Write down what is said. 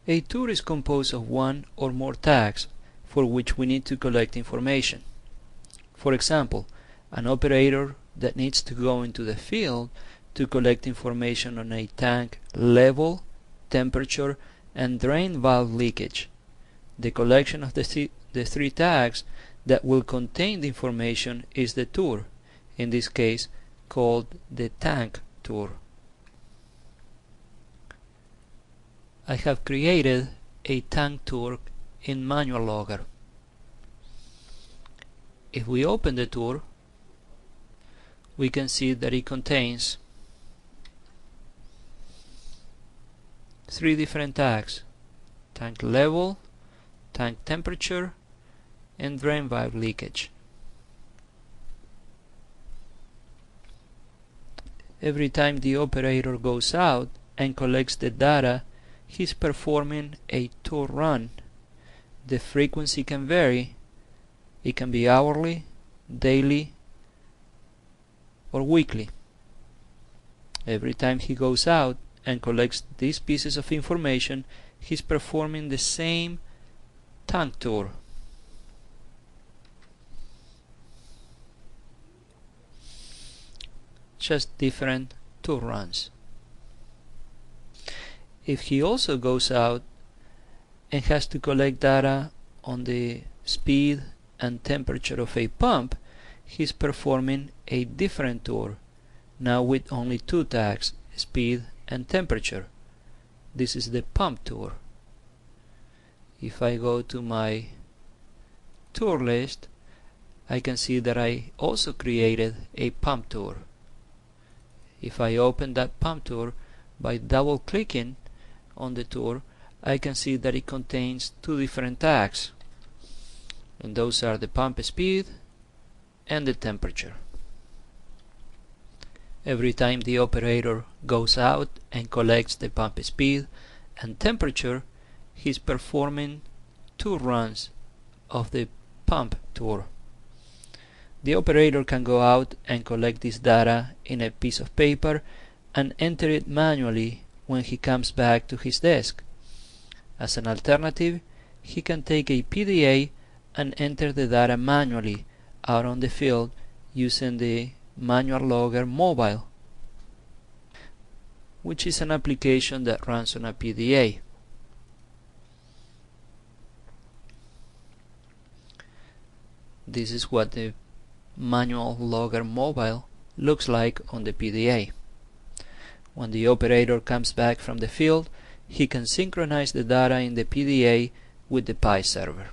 A tour is composed of one or more tags for which we need to collect information. For example, an operator that needs to go into the field to collect information on a tank level, temperature, and drain valve leakage. The collection of the three tags that will contain the information is the tour, in this case called the tank tour. I have created a tank tour in Manual Logger. If we open the tour, we can see that it contains three different tags: tank level, tank temperature, and drain valve leakage. Every time the operator goes out and collects the data, he's performing a tour run. The frequency can vary. It can be hourly, daily, or weekly. Every time he goes out and collects these pieces of information, he's performing the same tank tour. Just different tour runs. If he also goes out and has to collect data on the speed and temperature of a pump, he's performing a different tour, now with only two tags: speed and temperature. This is the pump tour. If I go to my tour list, I can see that I also created a pump tour. If I open that pump tour by double clicking on the tour, I can see that it contains two different tags, and those are the pump speed and the temperature. Every time the operator goes out and collects the pump speed and temperature, he's performing two runs of the pump tour. The operator can go out and collect this data in a piece of paper and enter it manually when he comes back to his desk. As an alternative, he can take a PDA and enter the data manually out on the field using the Manual Logger Mobile, which is an application that runs on a PDA. This is what the Manual Logger Mobile looks like on the PDA. When the operator comes back from the field, he can synchronize the data in the PDA with the PI server.